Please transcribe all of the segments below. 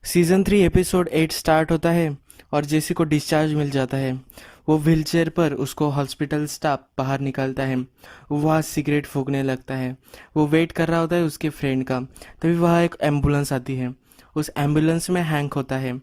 Season 3 episode 8 start होता है और जेसी को डिस्चार्ज मिल जाता है। वो व्हीलचेयर पर उसको हॉस्पिटल स्टाफ बाहर निकालता है। वो वहाँ सिगरेट फूकने लगता है। वो वेट कर रहा होता है उसके फ्रेंड का। तभी वहाँ एक एम्बुलेंस आती है। उस एम्बुलेंस में हैंक होता है।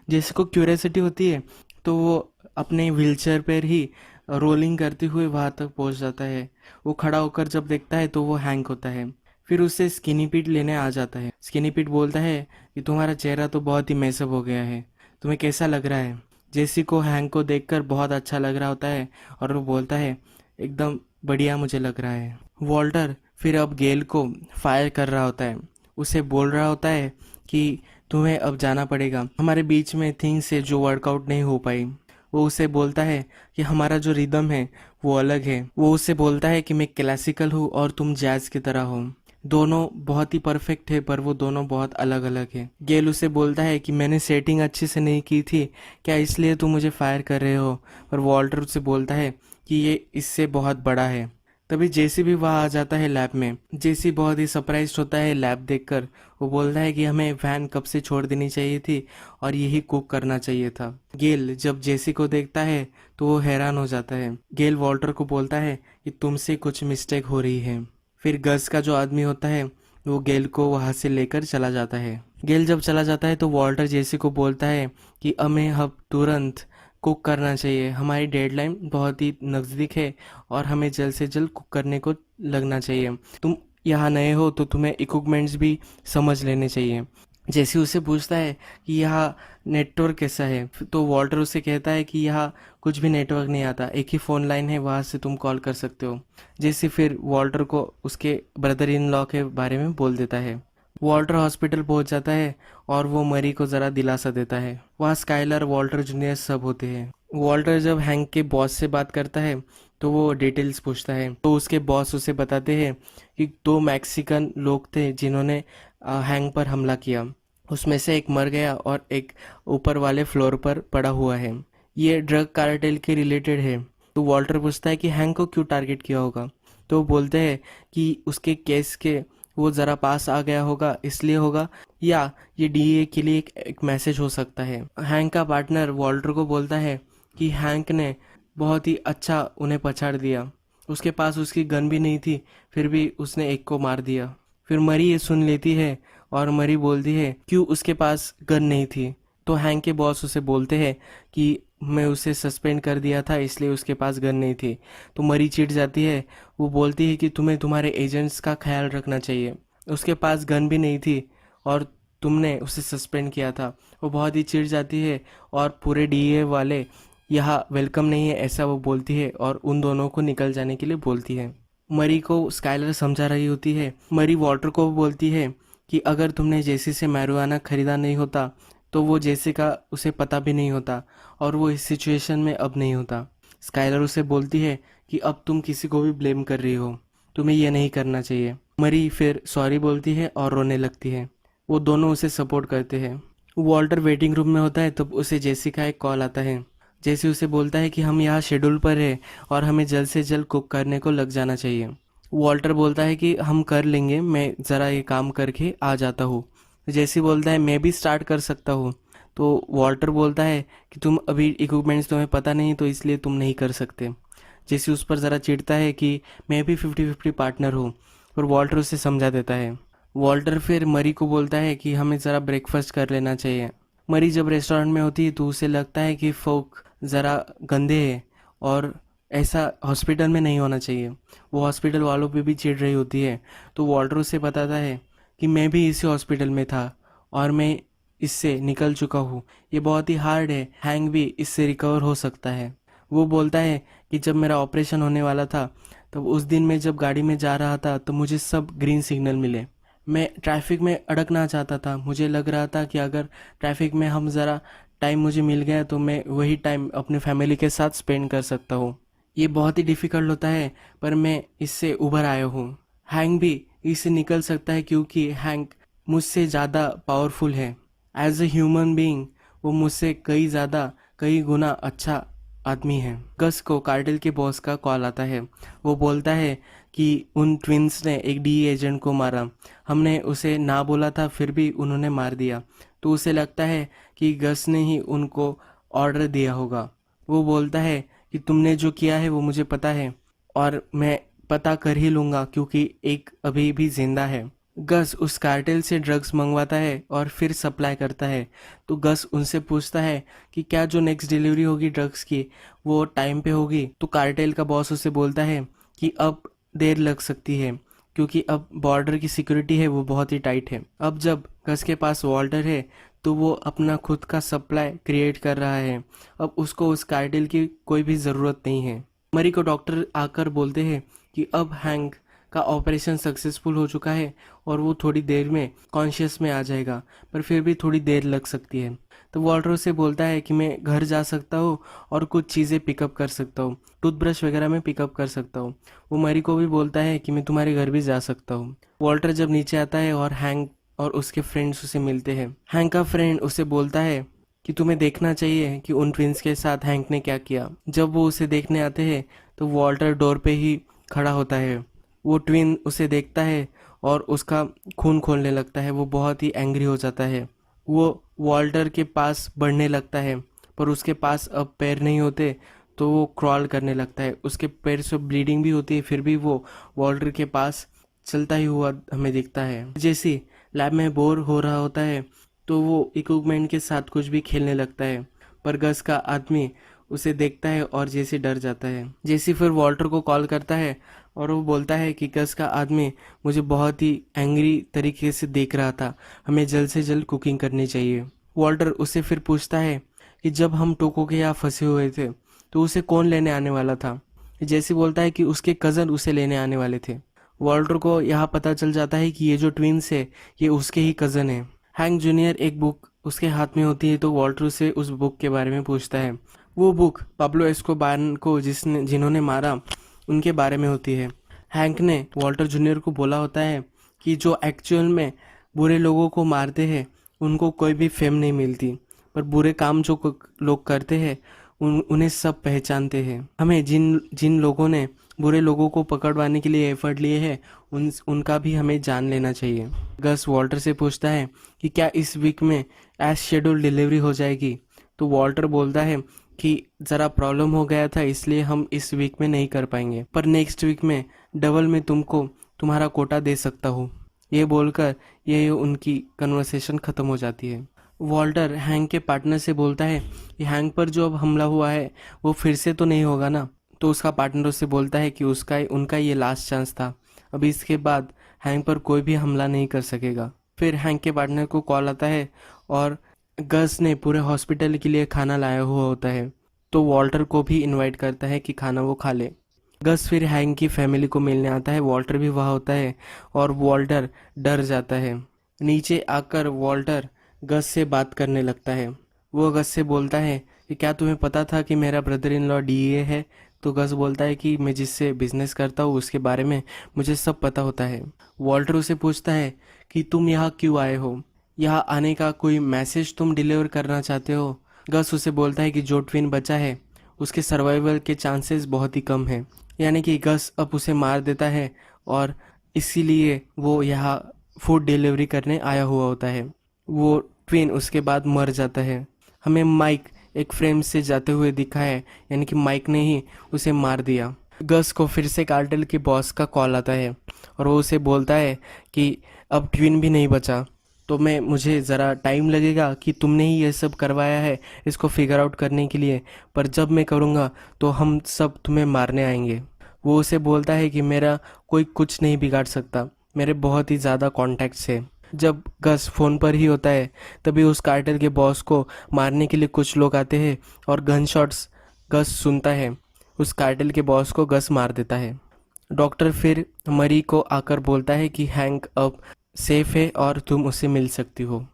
जेसी को क्यूरियोसिटी होती है तो वो अपने व्हीलचेयर पर ही रोलिंग करते हुए वहाँ तक पहुँच जाता है। वो खड़ा होकर जब देखता है तो वो हैंक होता है। फिर उससे स्किनी पीट लेने आ जाता है। स्किनी पीट बोलता है कि तुम्हारा चेहरा तो बहुत ही मेसअप हो गया है, तुम्हें कैसा लग रहा है। जेसी को हैंक को देखकर बहुत अच्छा लग रहा होता है और वो बोलता है एकदम बढ़िया मुझे लग रहा है। वॉल्टर फिर अब गेल को फायर कर रहा होता है। उसे बोल रहा होता है कि तुम्हें अब जाना पड़ेगा, हमारे बीच में थिंग्स है जो वर्कआउट नहीं हो पाई। वो उसे बोलता है कि हमारा जो रिदम है वो अलग है। वो उसे बोलता है कि मैं क्लासिकल हूँ और तुम जैज की तरह हो। दोनों बहुत ही परफेक्ट है पर वो दोनों बहुत अलग अलग है। गेल उसे बोलता है कि मैंने सेटिंग अच्छे से नहीं की थी, क्या इसलिए तुम मुझे फायर कर रहे हो। पर वॉल्टर उसे बोलता है कि ये इससे बहुत बड़ा है। तभी जेसी भी वहाँ आ जाता है लैब में। जेसी बहुत ही सरप्राइज्ड होता है लैब देखकर। वो बोलता है कि हमें वैन कब से छोड़ देनी चाहिए थी और यही कुक करना चाहिए था। गेल जब जेसी को देखता है तो वो हैरान हो जाता है। गेल वॉल्टर को बोलता है कि तुमसे कुछ मिस्टेक हो रही है। फिर गस का जो आदमी होता है वो गेल को वहाँ से लेकर चला जाता है। गेल जब चला जाता है तो वॉल्टर जेसी को बोलता है कि हमें अब तुरंत कुक करना चाहिए, हमारी डेडलाइन बहुत ही नज़दीक है और हमें जल्द से जल्द कुक करने को लगना चाहिए। तुम यहाँ नए हो तो तुम्हें इक्विपमेंट्स भी समझ लेने चाहिए। जैसे उसे पूछता है कि यहाँ नेटवर्क कैसा है, तो वॉल्टर उसे कहता है कि यहाँ कुछ भी नेटवर्क नहीं आता, एक ही फ़ोन लाइन है, वहाँ से तुम कॉल कर सकते हो। जैसे फिर वॉल्टर को उसके ब्रदर इन लॉ के बारे में बोल देता है। वॉल्टर हॉस्पिटल पहुंच जाता है और वो मरी को ज़रा दिलासा देता है। वहाँ स्काइलर, वॉल्टर जूनियर सब होते हैं। वॉल्टर जब हैंक के बॉस से बात करता है तो वो डिटेल्स पूछता है तो उसके बॉस उसे बताते हैं कि दो मैक्सिकन लोग थे जिन्होंने हैंक पर हमला किया। उसमें से एक मर गया और एक ऊपर वाले फ्लोर पर पड़ा हुआ है। ये ड्रग कार्टेल के रिलेटेड है। तो वॉल्टर पूछता है कि हैंक को क्यों टारगेट किया होगा। तो वो बोलते हैं कि उसके केस के वो ज़रा पास आ गया होगा इसलिए होगा, या ये डीए के लिए एक मैसेज हो सकता है। हैंक का पार्टनर वॉल्टर को बोलता है कि हैंक ने बहुत ही अच्छा उन्हें पछाड़ दिया। उसके पास उसकी गन भी नहीं थी, फिर भी उसने एक को मार दिया। फिर मरी ये सुन लेती है और मरी बोलती है क्यों उसके पास गन नहीं थी। तो हैंक के बॉस उसे बोलते हैं कि मैं उसे सस्पेंड कर दिया था इसलिए उसके पास गन नहीं थी। तो मरी चिढ़ जाती है। वो बोलती है कि तुम्हें तुम्हारे एजेंट्स का ख्याल रखना चाहिए, उसके पास गन भी नहीं थी और तुमने उसे सस्पेंड किया था। वो बहुत ही चिढ़ जाती है और पूरे डीए वाले यहाँ वेलकम नहीं है ऐसा वो बोलती है और उन दोनों को निकल जाने के लिए बोलती है। मरी को स्काइलर समझा रही होती है। मरी वॉल्टर को बोलती है कि अगर तुमने जेसी से मैरिजुआना खरीदा नहीं होता तो वो जेसी का उसे पता भी नहीं होता और वो इस सिचुएशन में अब नहीं होता। स्काइलर उसे बोलती है कि अब तुम किसी को भी ब्लेम कर रही हो, तुम्हें ये नहीं करना चाहिए। मरी फिर सॉरी बोलती है और रोने लगती है। वो दोनों उसे सपोर्ट करते हैं। वॉल्टर वेटिंग रूम में होता है तब उसे जेसी का एक कॉल आता है। जेसी उसे बोलता है कि हम यहाँ शेड्यूल पर हैं और हमें जल्द से जल्द कुक करने को लग जाना चाहिए। वॉल्टर बोलता है कि हम कर लेंगे, मैं ज़रा ये काम करके आ जाता हूँ। जेसी बोलता है मैं भी स्टार्ट कर सकता हूँ। तो वॉल्टर बोलता है कि तुम अभी इक्विपमेंट्स तुम्हें पता नहीं तो इसलिए तुम नहीं कर सकते। जेसी उस पर ज़रा चिढ़ता है कि मैं भी 50-50 पार्टनर हूँ, और वॉल्टर उसे समझा देता है। वॉल्टर फिर मरी को बोलता है कि हमें ज़रा ब्रेकफास्ट कर लेना चाहिए। मरी जब रेस्टोरेंट में होती है तो उसे लगता है कि फोक ज़रा गंदे हैं और ऐसा हॉस्पिटल में नहीं होना चाहिए। वो हॉस्पिटल वालों पे भी चिढ़ रही होती है। तो वॉल्टर उसे बताता है कि मैं भी इसी हॉस्पिटल में था और मैं इससे निकल चुका हूँ, ये बहुत ही हार्ड है, हैंग भी इससे रिकवर हो सकता है। वो बोलता है कि जब मेरा ऑपरेशन होने वाला था तब उस दिन मैं जब गाड़ी में जा रहा था तो मुझे सब ग्रीन सिग्नल मिले। मैं ट्रैफिक में अड़कना चाहता था, मुझे लग रहा था कि अगर ट्रैफिक में हम ज़रा टाइम मुझे मिल गया तो मैं वही टाइम अपने फैमिली के साथ स्पेंड कर सकता हूँ। ये बहुत ही डिफ़िकल्ट होता है पर मैं इससे उभर आया हूँ। हैंग भी इससे निकल सकता है क्योंकि हैंग मुझसे ज़्यादा पावरफुल है। एज ए ह्यूमन बीइंग वो मुझसे कई ज़्यादा, कई गुना अच्छा आदमी है। गस को कार्टेल के बॉस का कॉल आता है। वो बोलता है कि उन ट्विंस ने एक डी एजेंट को मारा, हमने उसे ना बोला था फिर भी उन्होंने मार दिया। तो उसे लगता है कि गस ने ही उनको ऑर्डर दिया होगा। वो बोलता है कि तुमने जो किया है वो मुझे पता है और मैं पता कर ही लूँगा क्योंकि एक अभी भी जिंदा है। गस उस कार्टेल से ड्रग्स मंगवाता है और फिर सप्लाई करता है। तो गस उनसे पूछता है कि क्या जो नेक्स्ट डिलीवरी होगी ड्रग्स की वो टाइम पे होगी। तो कार्टेल का बॉस उसे बोलता है कि अब देर लग सकती है क्योंकि अब बॉर्डर की सिक्योरिटी है वो बहुत ही टाइट है। अब जब गस के पास वॉल्टर है तो वो अपना खुद का सप्लाई क्रिएट कर रहा है। अब उसको उस कार्टेल की कोई भी ज़रूरत नहीं है। मरी को डॉक्टर आकर बोलते हैं कि अब हैंक का ऑपरेशन सक्सेसफुल हो चुका है और वो थोड़ी देर में कॉन्शियस में आ जाएगा, पर फिर भी थोड़ी देर लग सकती है। तो वॉल्टर से बोलता है कि मैं घर जा सकता हूँ और कुछ चीज़ें पिकअप कर सकता हूँ, टूथब्रश वगैरह मैं पिकअप कर सकता हूँ। वो मरी को भी बोलता है कि मैं तुम्हारे घर भी जा सकता हूँ। वॉल्टर जब नीचे आता है और हैंक और उसके फ्रेंड्स उसे मिलते हैं। हैंक का फ्रेंड उसे बोलता है कि तुम्हें देखना चाहिए कि उन ट्विंस के साथ हैंक ने क्या किया। जब वो उसे देखने आते हैं तो वॉल्टर डोर पे ही खड़ा होता है। वो ट्विन उसे देखता है और उसका खून खोलने लगता है। वो बहुत ही एंग्री हो जाता है। वो वॉल्टर के पास बढ़ने लगता है पर उसके पास अब पैर नहीं होते तो वो क्रॉल करने लगता है। उसके पैर से ब्लीडिंग भी होती है फिर भी वो वॉल्टर के पास चलता ही हुआ हमें दिखता है। जैसे लैब में बोर हो रहा होता है तो वो इक्विपमेंट के साथ कुछ भी खेलने लगता है, पर गस का आदमी उसे देखता है और जेसी डर जाता है। जेसी फिर वॉल्टर को कॉल करता है और वो बोलता है कि गस का आदमी मुझे बहुत ही एंग्री तरीके से देख रहा था, हमें जल्द से जल्द कुकिंग करनी चाहिए। वॉल्टर उसे फिर पूछता है कि जब हम टोको के यहाँ फंसे हुए थे तो उसे कौन लेने आने वाला था। जेसी बोलता है कि उसके कज़न उसे लेने आने वाले थे। वॉल्टर को यहाँ पता चल जाता है कि ये जो ट्विंस है ये उसके ही कज़न है। हैंक जूनियर एक बुक उसके हाथ में होती है तो वॉल्टर से उस बुक के बारे में पूछता है। वो बुक पाब्लो एस्कोबार को जिन्होंने मारा उनके बारे में होती है। हैंक ने वॉल्टर जूनियर को बोला होता है कि जो एक्चुअल में बुरे लोगों को मारते हैं उनको कोई भी फेम नहीं मिलती, पर बुरे काम जो लोग करते हैं उन्हें सब पहचानते हैं। हमें जिन जिन लोगों ने बुरे लोगों को पकड़वाने के लिए एफर्ट लिए हैं उनका भी हमें जान लेना चाहिए। गस वॉल्टर से पूछता है कि क्या इस वीक में एज शेड्यूल डिलीवरी हो जाएगी। तो वॉल्टर बोलता है कि ज़रा प्रॉब्लम हो गया था इसलिए हम इस वीक में नहीं कर पाएंगे, पर नेक्स्ट वीक में डबल में तुमको तुम्हारा कोटा दे सकता हूँ। ये बोलकर ये उनकी कन्वर्सेशन ख़त्म हो जाती है। वॉल्टर हैंक के पार्टनर से बोलता है कि हैंक पर जो अब हमला हुआ है वो फिर से तो नहीं होगा ना। तो उसका पार्टनर उससे बोलता है कि उनका ये लास्ट चांस था, अभी इसके बाद हैंक पर कोई भी हमला नहीं कर सकेगा। फिर हैंक के पार्टनर को कॉल आता है और गस ने पूरे हॉस्पिटल के लिए खाना लाया हुआ होता है तो वॉल्टर को भी इनवाइट करता है कि खाना वो खा ले। गस फिर हैंक की फैमिली को मिलने आता है। वॉल्टर भी वहाँ होता है और वॉल्टर डर जाता है। नीचे आकर वॉल्टर गस से बात करने लगता है। वो गस से बोलता है कि क्या तुम्हें पता था कि मेरा ब्रदर इन लॉ डीए है। तो गस बोलता है कि मैं जिससे बिजनेस करता हूँ उसके बारे में मुझे सब पता होता है। वॉल्टर उसे पूछता है कि तुम यहाँ क्यों आए हो, यहाँ आने का कोई मैसेज तुम डिलीवर करना चाहते हो। गस उसे बोलता है कि जो ट्विन बचा है उसके सर्वाइवल के चांसेस बहुत ही कम हैं, यानी कि गस अब उसे मार देता है और इसीलिए वो यहाँ फूड डिलीवरी करने आया हुआ होता है। वो ट्विन उसके बाद मर जाता है। हमें माइक एक फ्रेम से जाते हुए दिखा है, यानी कि माइक ने ही उसे मार दिया। गस को फिर से कार्टेल के बॉस का कॉल आता है और वो उसे बोलता है कि अब ट्विन भी नहीं बचा, तो मुझे ज़रा टाइम लगेगा कि तुमने ही ये सब करवाया है इसको फिगर आउट करने के लिए, पर जब मैं करूँगा तो हम सब तुम्हें मारने आएंगे। वो उसे बोलता है कि मेरा कोई कुछ नहीं बिगाड़ सकता, मेरे बहुत ही ज़्यादा कॉन्टैक्ट्स है। जब गस फ़ोन पर ही होता है तभी उस कार्टेल के बॉस को मारने के लिए कुछ लोग आते हैं और गन शॉट्स गस सुनता है। उस कार्टेल के बॉस को गस मार देता है। डॉक्टर फिर मरी को आकर बोलता है कि हैंक अब सेफ है और तुम उससे मिल सकती हो।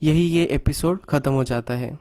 यही ये एपिसोड ख़त्म हो जाता है।